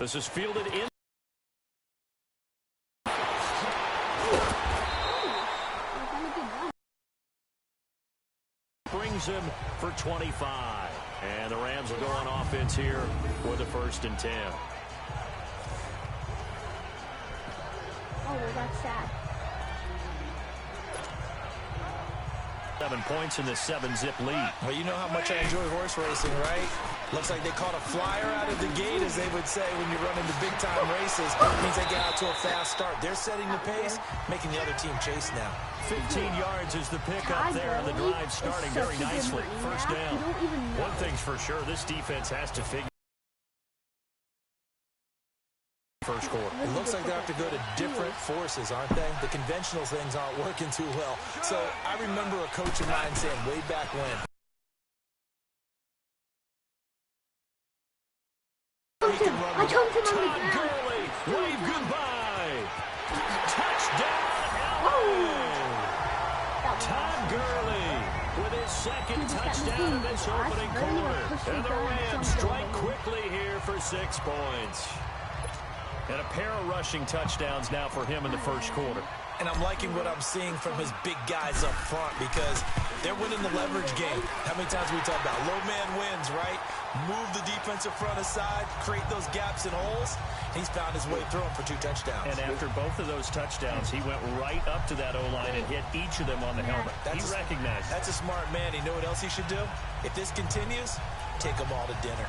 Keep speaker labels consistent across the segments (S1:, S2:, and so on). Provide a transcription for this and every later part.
S1: This is fielded in. Brings him for 25. And the Rams will go on offense here with a 1st and 10.
S2: Oh, that's sad.
S1: 7 points in this 7-zip lead.
S3: Well, you know how much I enjoy horse racing, right? Looks like they caught a flyer out of the gate, as they would say when you run into big-time races. It means they get out to a fast start. They're setting the pace, making the other team chase now.
S1: 15 yards is the pickup there, and the drive starting very nicely. 1st down. One thing's for sure, this defense has to figure. First quarter.
S3: It looks like they have to go to different forces, aren't they? The conventional things aren't working too well. So I remember a coach of mine saying way back when.
S2: I jumped him on the
S1: Todd
S2: ground.
S1: Gurley, wave goodbye. Touchdown, Todd Gurley with his 2nd touchdown in this opening quarter. And the Rams strike quickly here for 6 points. And a pair of rushing touchdowns now for him in the 1st quarter.
S3: And I'm liking what I'm seeing from his big guys up front because they're winning the leverage game. How many times we talk about low man wins, right? Move the defensive front aside, create those gaps and holes. He's found his way through them for 2 touchdowns.
S1: And after both of those touchdowns, he went right up to that O-line and hit each of them on the helmet. He recognized.
S3: That's a smart man. You know what else he should do? If this continues, take them all to dinner.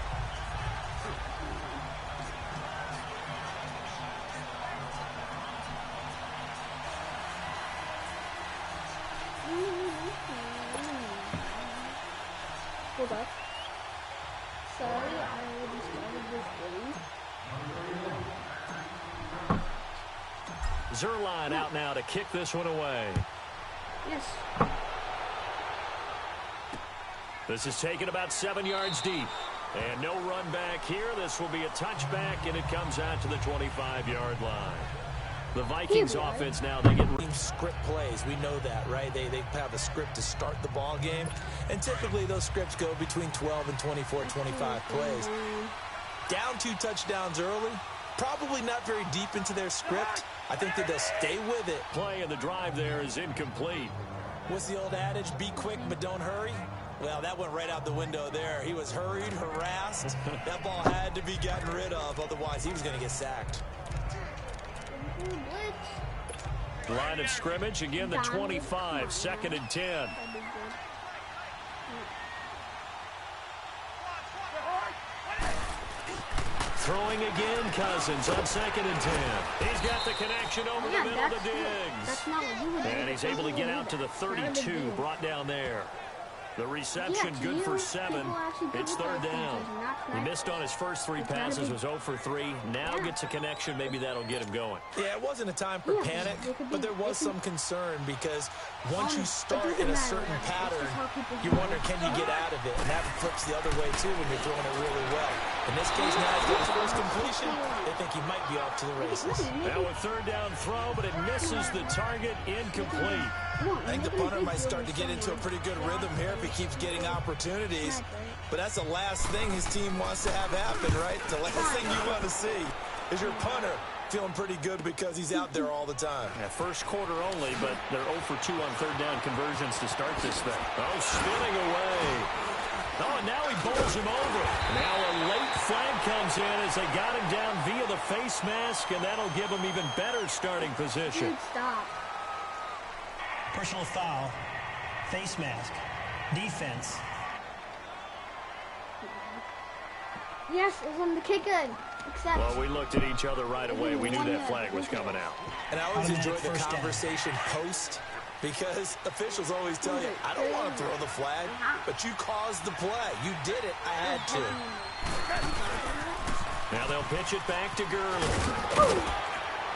S2: Hold up. Sorry, I already started this game.
S1: Zuerlein out now to kick this one away.
S2: Yes.
S1: This is taken about 7 yards deep. And no run back here. This will be a touchback, and it comes out to the 25-yard line. The Vikings offense now, they get
S3: script plays. We know that, right? They have a script to start the ball game. And typically those scripts go between 12 and 24, 25 plays. Down 2 touchdowns early. Probably not very deep into their script. I think that they'll stay with it.
S1: Play of the drive there is incomplete.
S3: What's the old adage? Be quick, but don't hurry. Well, that went right out the window there. He was hurried, harassed. That ball had to be gotten rid of. Otherwise, he was going to get sacked.
S1: Line of scrimmage, again the 25, 2nd and 10. Throwing again, Cousins on 2nd and 10. He's got the connection over the middle to Diggs. And he's able to get out to the 32, brought down there. The reception good for 7. It's 3rd down. He missed on his first 3 passes, was 0 for 3. Now gets a connection. Maybe that'll get him going.
S3: Yeah, it wasn't a time for panic, but there was some concern because once you start in a certain pattern, you wonder, can you get out of it? And that flips the other way, too, when you're throwing it really well. In this case, now he's got his first completion. They think he might be off to the races.
S1: Now a 3rd down throw, but it misses the target, incomplete.
S3: I think the punter might start to get into a pretty good rhythm here if he keeps getting opportunities. But that's the last thing his team wants to have happen, right? The last thing you want to see is your punter feeling pretty good because he's out there all the time.
S1: Yeah, 1st quarter only, but they're 0 for 2 on 3rd down conversions to start this thing. Oh, spinning away. Oh, and now he bowls him over. Now a late flag comes in as they got him down via the face mask, and that'll give him even better starting position.
S2: Dude, stop.
S4: Personal foul, face mask, defense.
S2: Yes, it was on the kick in. Except
S1: Well, we looked at each other right away. We knew that flag was coming out.
S3: And I always enjoy the conversation post because officials always tell you, I don't want to throw the flag, but you caused the play. You did it. I had to.
S1: Now they'll pitch it back to Gurley.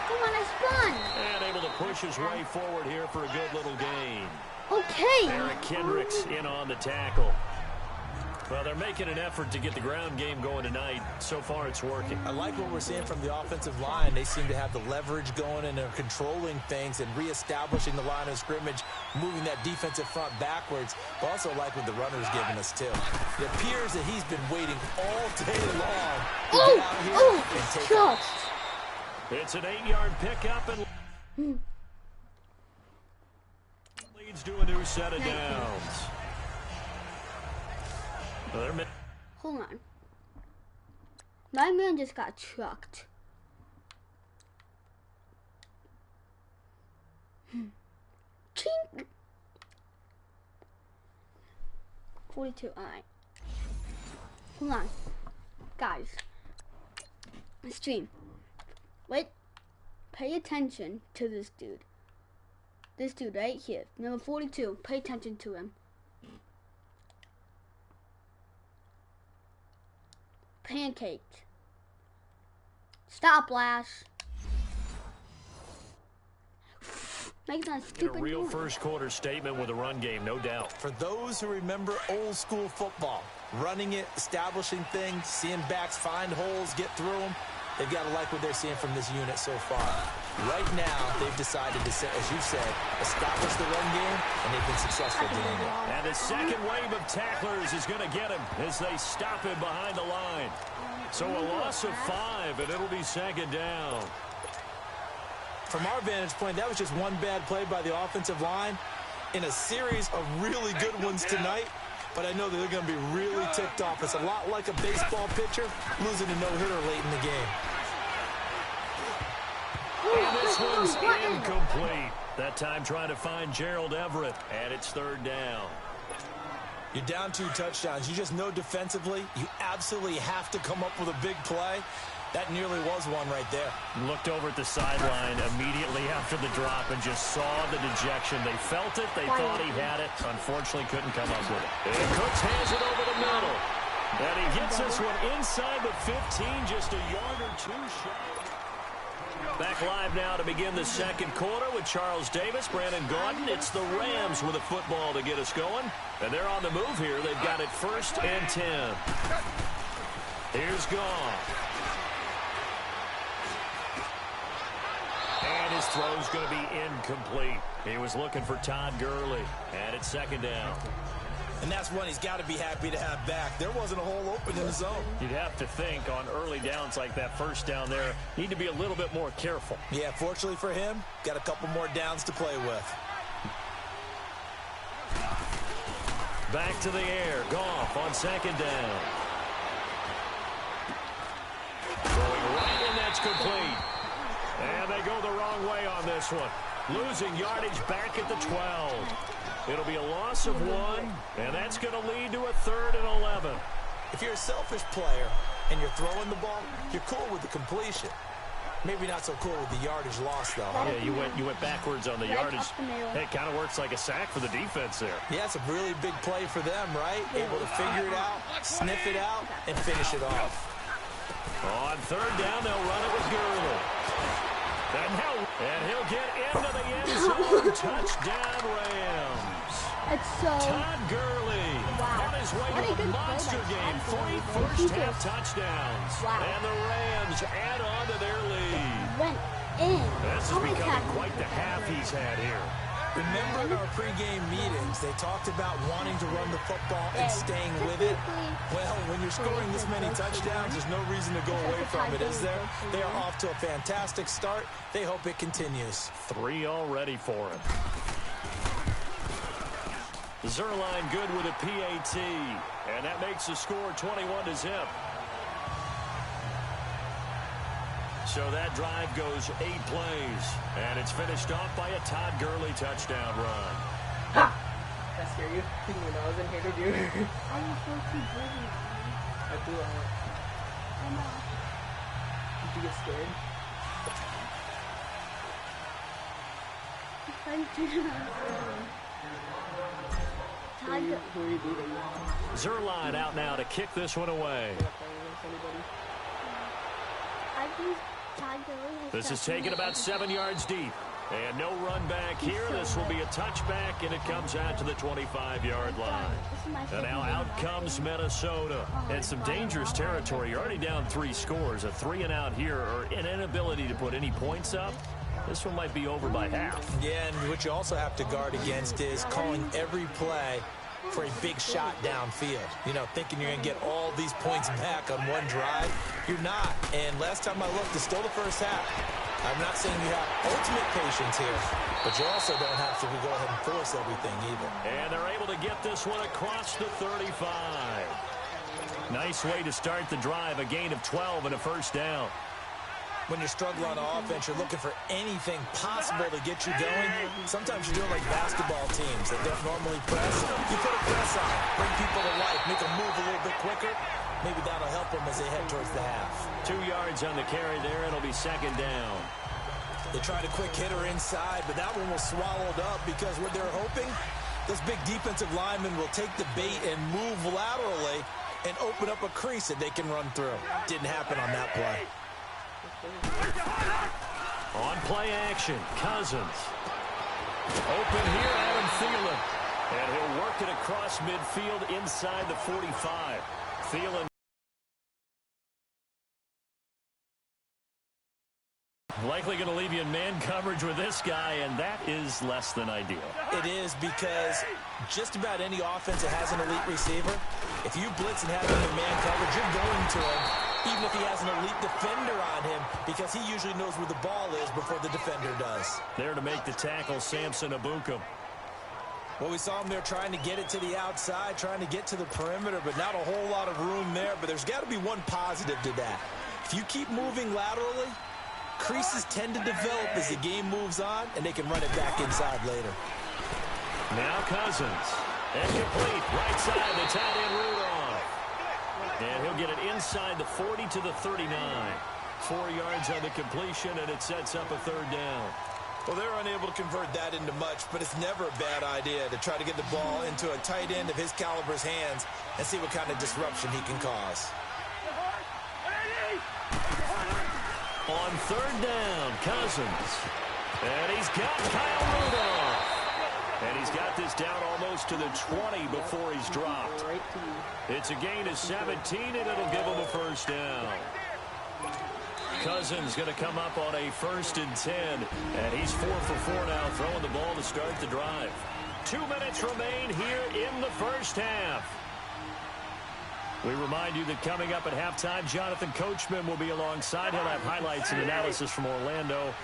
S2: Come on, I spun.
S1: And able to push his way forward here for a good little gain.
S2: Okay.
S1: Eric Kendricks in on the tackle. Well, they're making an effort to get the ground game going tonight. So far, it's working.
S3: I like what we're seeing from the offensive line. They seem to have the leverage going, and they're controlling things and reestablishing the line of scrimmage, moving that defensive front backwards. But also like what the runner's giving us, too. It appears that he's been waiting all day long to get out here and take off.
S1: It's an 8-yard pickup and leads to a new set of downs.
S2: Hold on. My man just got trucked. Chink. 42. All right. Hold on, guys. Stream. Wait. Pay attention to this dude. This dude right here, number 42. Pay attention to him. Pancaked. Stop, Lash. Make that stupid
S1: a real first quarter statement with a run game, no doubt.
S3: For those who remember old school football, running it, establishing things, seeing backs find holes, get through them, they've got to like what they're seeing from this unit so far. Right now, they've decided to, as you said, establish the run game, and they've been successful doing it.
S1: And the second wave of tacklers is going to get him as they stop him behind the line. So a loss of 5, and it'll be second down.
S3: From our vantage point, that was just one bad play by the offensive line in a series of really good ones tonight. But I know that they're going to be really ticked off. It's a lot like a baseball pitcher losing a no-hitter late in the game.
S1: And this one's incomplete. That time trying to find Gerald Everett, and it's third down.
S3: You're down 2 touchdowns. You just know defensively you absolutely have to come up with a big play. That nearly was one right there.
S1: Looked over at the sideline immediately after the drop and just saw the dejection. They felt it. They thought he had it. Unfortunately, couldn't come up with it. And Cooks hands it over the middle. And he gets this one inside the 15, just a yard or 2 shy. Back live now to begin the second quarter with Charles Davis, Brandon Gaudin. It's the Rams with a football to get us going. And they're on the move here. They've got it 1st and 10. Here's Goff. And his throw's going to be incomplete. He was looking for Todd Gurley. And it's second down.
S3: And that's one he's got to be happy to have back. There wasn't a hole open in the zone.
S1: You'd have to think on early downs like that first down there, need to be a little bit more careful.
S3: Yeah, fortunately for him, got a couple more downs to play with.
S1: Back to the air. Goff on second down. Going right, and that's complete. And they go the wrong way on this one. Losing yardage back at the 12. It'll be a loss of 1, and that's going to lead to a 3rd and 11.
S3: If you're a selfish player and you're throwing the ball, you're cool with the completion. Maybe not so cool with the yardage loss, though.
S1: Yeah, you went backwards on the yardage. It kind of works like a sack for the defense there.
S3: Yeah, it's a really big play for them, right? Able to figure it out, sniff it out, and finish it off.
S1: On 3rd down, they'll run it with Gurley. And he'll get into the end zone. Touchdown, Rams.
S2: It's so...
S1: Todd Gurley on his way to a monster game. 3 first-half touchdowns.
S2: Wow.
S1: And the Rams add on to their lead.
S2: Went in.
S1: This is becoming quite the half he's had here.
S3: Remember in our pregame meetings, they talked about wanting to run the football and staying with it. Well, when you're scoring this many touchdowns, there's no reason to go away from it, is there? They are off to a fantastic start. They hope it continues.
S1: 3 already for him. Zuerlein good with a PAT, and that makes the score 21-0. So that drive goes 8 plays, and it's finished off by a Todd Gurley touchdown run.
S5: Ha! Did I scare you? When I was in here, did you?
S2: I was supposed to do it.
S5: I threw it out.
S2: I know.
S5: Did you get scared? Who are you beating?
S1: Zuerlein out now to kick this one away. This is taken about 7 yards deep. And no run back here. This will be a touchback, and it comes out to the 25-yard line. And now out comes Minnesota. And some dangerous territory. You're already down 3 scores. A 3-and-out here, or an inability to put any points up. This one might be over by half.
S3: Yeah, and what you also have to guard against is calling every play for a big shot downfield. You know, thinking you're going to get all these points back on one drive. You're not. And last time I looked, it's still the first half. I'm not saying you have ultimate patience here, but you also don't have to go ahead and force everything either.
S1: And they're able to get this one across the 35. Nice way to start the drive, a gain of 12 and a first down.
S3: When you're struggling on offense, you're looking for anything possible to get you going. Sometimes you're doing like basketball teams that don't normally press. You put a press on, bring people to life, make them move a little bit quicker. Maybe that'll help them as they head towards the half.
S1: 2 yards on the carry there. It'll be second down.
S3: They tried a quick hitter inside, but that one was swallowed up because what they're hoping, those big defensive linemen will take the bait and move laterally and open up a crease that they can run through. Didn't happen on that play.
S1: On play action, Cousins. Open here, Adam Thielen. And he'll work it across midfield inside the 45. Thielen likely going to leave you in man coverage with this guy, and that is less than ideal.
S3: It is, because just about any offense that has an elite receiver, if you blitz and have him in man coverage, you're going to him, even if he has an elite defender on him, because he usually knows where the ball is before the defender does.
S1: There to make the tackle, Samson Ebukam.
S3: Well, we saw him there trying to get it to the outside, trying to get to the perimeter, but not a whole lot of room there. But there's got to be one positive to that. If you keep moving laterally, creases tend to develop as the game moves on, and they can run it back inside later.
S1: Now Cousins. Incomplete. Right side, the tight end Rudolph. And he'll get it inside the 40 to the 39. 4 yards on the completion, and it sets up a third down.
S3: Well, they're unable to convert that into much, but it's never a bad idea to try to get the ball into a tight end of his caliber's hands and see what kind of disruption he can cause.
S1: On third down, Cousins. And he's got Kyle Rudolph. And he's got this down almost to the 20 before he's dropped. It's a gain of 17, and it'll give him a first down. Cousins going to come up on a 1st and 10. And he's 4 for 4 now, throwing the ball to start the drive. 2 minutes remain here in the first half. We remind you that coming up at halftime, Jonathan Coachman will be alongside. He'll have highlights and analysis from Orlando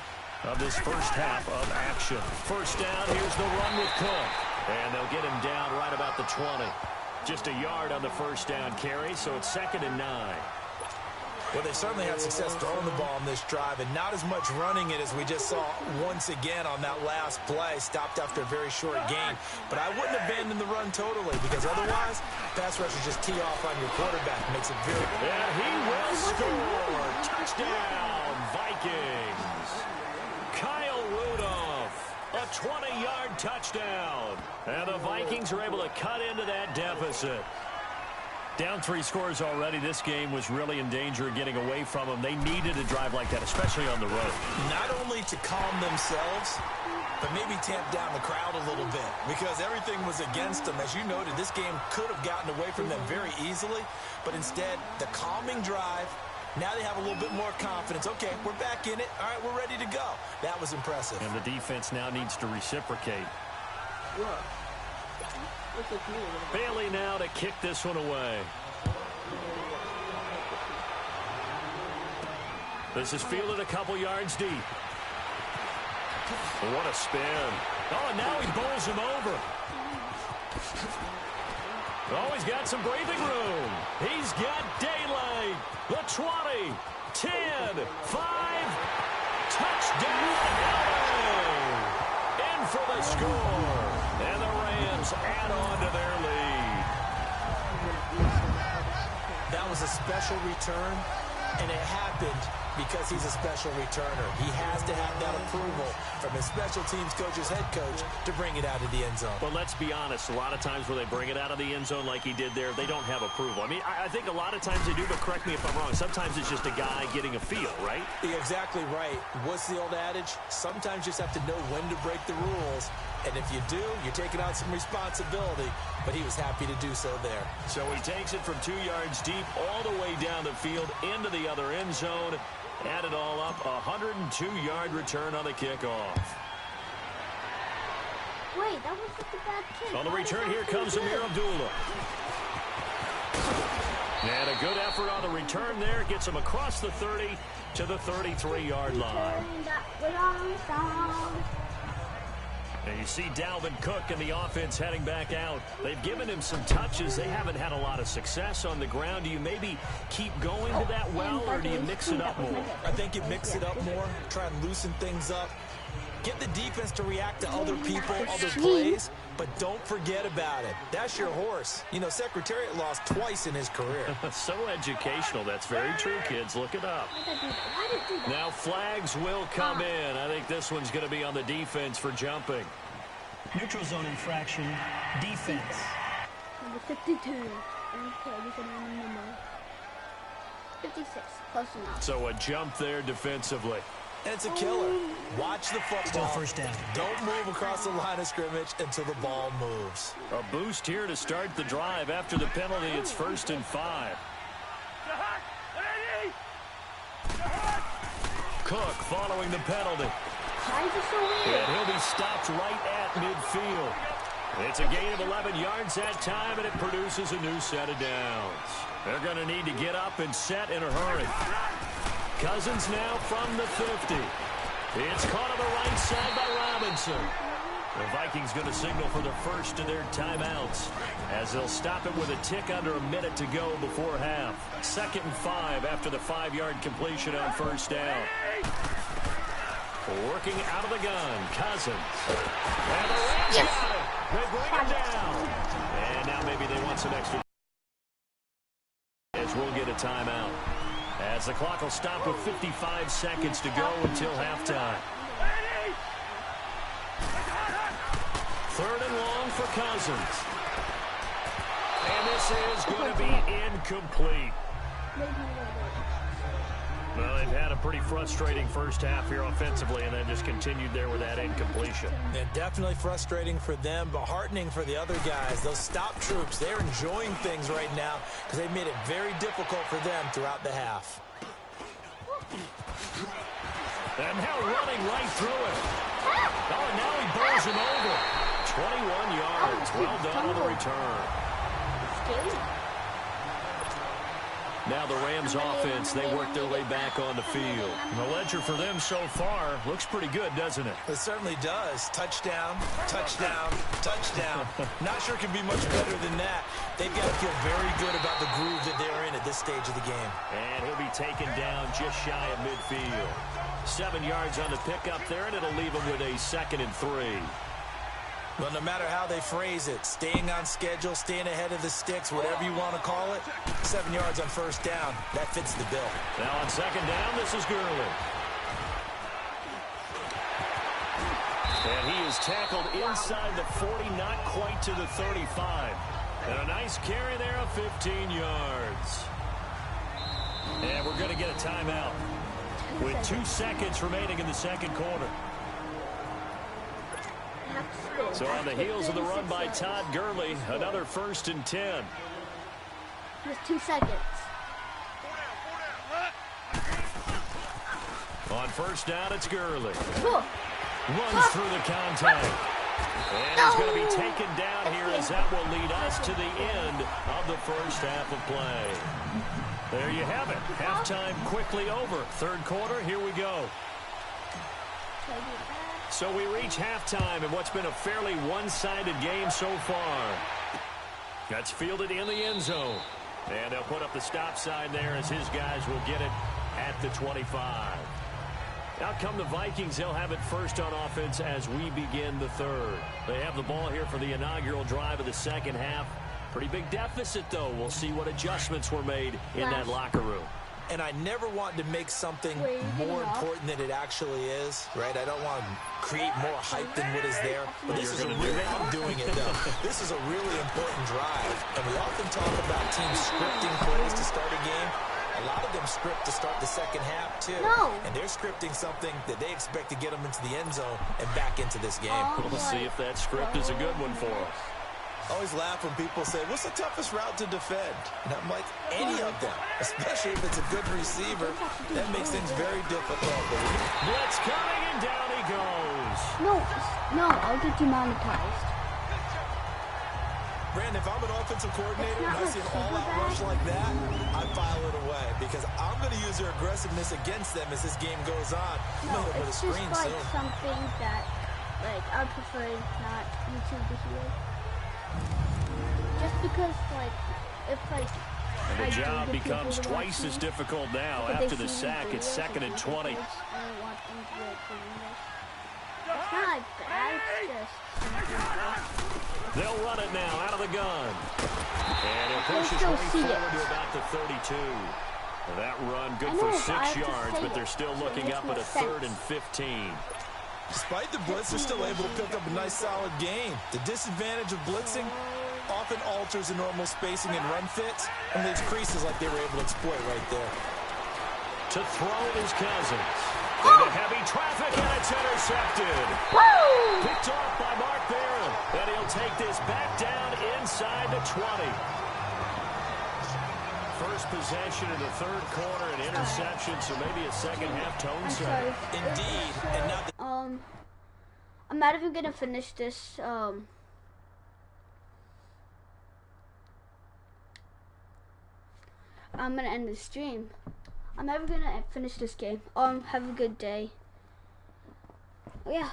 S1: of this first half of action. First down, here's the run with Cook. And they'll get him down right about the 20. Just a yard on the first down carry, so it's 2nd and 9.
S3: Well, they certainly had success throwing the ball in this drive, and not as much running it as we just saw once again on that last play. Stopped after a very short gain. But I wouldn't abandon the run totally, because otherwise, pass rushers just tee off on your quarterback. Makes it very...
S1: And he will score. Touchdown, Vikings. Kyle Rudolph, a 20-yard touchdown. And the Vikings are able to cut into that deficit. Down 3 scores already. This game was really in danger of getting away from them. They needed a drive like that, especially on the road.
S3: Not only to calm themselves, but maybe tamp down the crowd a little bit, because everything was against them. As you noted, this game could have gotten away from them very easily, but instead, the calming drive, now they have a little bit more confidence. Okay, we're back in it. All right, we're ready to go. That was impressive.
S1: And the defense now needs to reciprocate. Bailey now to kick this one away. This is fielded a couple yards deep. What a spin. Oh, and now he bowls him over. Oh, he's got some breathing room. He's got daylight. The 20, 10, 5. Touchdown, LA. In for the score. And the Rams add on to their lead.
S3: That was a special return, and it happened Because he's a special returner. He has to have that approval from his special teams coach's head coach to bring it out of the end zone.
S1: But let's be honest, a lot of times when they bring it out of the end zone like he did there, they don't have approval. I mean, I think a lot of times they do, but correct me if I'm wrong. Sometimes it's just a guy getting a feel, right?
S3: You're exactly right. What's the old adage? Sometimes you just have to know when to break the rules. And if you do, you're taking on some responsibility. But he was happy to do so there.
S1: So he takes it from 2 yards deep all the way down the field into the other end zone. Add it all up, a 102-yard return on the kickoff.
S2: Wait, that was such a bad kick.
S1: On the return, here comes Amir Abdullah. And a good effort on the return there. Gets him across the 30 to the 33-yard line. And you see Dalvin Cook and the offense heading back out. They've given him some touches. They haven't had a lot of success on the ground. Do you maybe keep going to that well, or do you mix it up more?
S3: I think you mix it up more, try and loosen things up. Get the defense to react to other people, other plays, but don't forget about it. That's your horse. You know, Secretariat lost twice in his career.
S1: So educational. That's very true, kids. Look it up. Now flags will come in. I think this one's going to be on the defense for jumping.
S4: Neutral zone infraction, defense.
S2: Number 52. Okay, we can run number 56. Close enough.
S1: So a jump there defensively.
S3: And it's a killer. Watch the football.
S4: Still first down.
S3: Don't move across the line of scrimmage until the ball moves.
S1: A boost here to start the drive. After the penalty, it's 1st and 5. Cook following the penalty. And he'll be stopped right at midfield. It's a gain of 11 yards that time, and it produces a new set of downs. They're going to need to get up and set in a hurry. Cousins now from the 50. It's caught on the right side by Robinson. The Vikings going to signal for the first of their timeouts as they'll stop it with a tick under a minute to go before half. 2nd and 5 after the 5-yard completion on first down. Working out of the gun, Cousins. And the Rams got it. They bring it down. And now maybe they want some extra. As we'll get a timeout. As the clock will stop with 55 seconds to go until halftime. 3rd and long for Cousins. And this is going to be incomplete. Well, they've had a pretty frustrating first half here offensively and then just continued there with that incompletion.
S3: And definitely frustrating for them, but heartening for the other guys. Those stop troops, they're enjoying things right now because they've made it very difficult for them throughout the half.
S1: And now running right through it. Oh, and now he bowls him over. 21 yards. Well done on the return. Now the Rams offense, they work their way back on the field. And the ledger for them so far looks pretty good, doesn't it?
S3: It certainly does. Touchdown, touchdown, touchdown. Not sure it can be much better than that. They've got to feel very good about the groove that they're in at this stage of the game.
S1: And he'll be taken down just shy of midfield. 7 yards on the pickup there, and it'll leave him with a 2nd and 3.
S3: Well, no matter how they phrase it, staying on schedule, staying ahead of the sticks, whatever you want to call it, 7 yards on first down, that fits the bill.
S1: Now on 2nd down, this is Gurley. And he is tackled inside the 40, not quite to the 35. And a nice carry there of 15 yards. And we're going to get a timeout with 2 seconds remaining in the second quarter. So on the heels of the run by Todd Gurley, another 1st and 10.
S2: Just 2 seconds.
S1: On first down, it's Gurley.
S2: Oh.
S1: Runs through the contact. And he's going to be taken down here as that will lead us to the end of the first half of play. There you have it. Halftime quickly over. 3rd quarter, here we go. So we reach halftime in what's been a fairly one-sided game so far. That's fielded in the end zone. And they'll put up the stop sign there as his guys will get it at the 25. Out come the Vikings. They'll have it first on offense as we begin the 3rd. They have the ball here for the inaugural drive of the second half. Pretty big deficit, though. We'll see what adjustments were made in that locker room.
S3: And I never want to make something more important than it actually is, right? I don't want to create more hype than what is there. But this is a really, I'm doing it though. This is a really important drive. And we often talk about teams scripting plays to start a game. A lot of them script to start the second half too. And they're scripting something that they expect to get them into the end zone and back into this game.
S1: We'll see if that script is a good one for us.
S3: I always laugh when people say, what's the toughest route to defend? And I'm like, any of them, especially if it's a good receiver. That makes things very difficult.
S1: Blitz coming, and down he goes.
S2: No, I'll get demonetized.
S3: Brandon, if I'm an offensive coordinator and I see an all-out rush like that, I file it away because I'm going to use their aggressiveness against them as this game goes on.
S2: No, it's just like something that, like, I prefer not YouTube to hear. Just because, like, if, like...
S1: And the job becomes twice as difficult now. After the sack, it's 2nd and 20.
S2: It's not bad, it's just...
S1: They'll run it now out of the gun. And it pushes right forward to about the 32. That run good for 6 yards, but they're still looking up at a 3rd and 15.
S3: Despite the blitz, they're still able to pick up a nice solid gain. The disadvantage of blitzing often alters the normal spacing and run fits and leaves creases like they were able to exploit right there.
S1: To throw is Cousins. Into heavy traffic, and it's intercepted. Picked off by Mark Barron. And he'll take this back down inside the 20. First possession in the 3rd quarter, an interception, so maybe a second half tone set.
S3: Indeed. And now
S2: I'm not even gonna finish this. I'm gonna end the stream. I'm never gonna finish this game. Have a good day. Oh, yeah.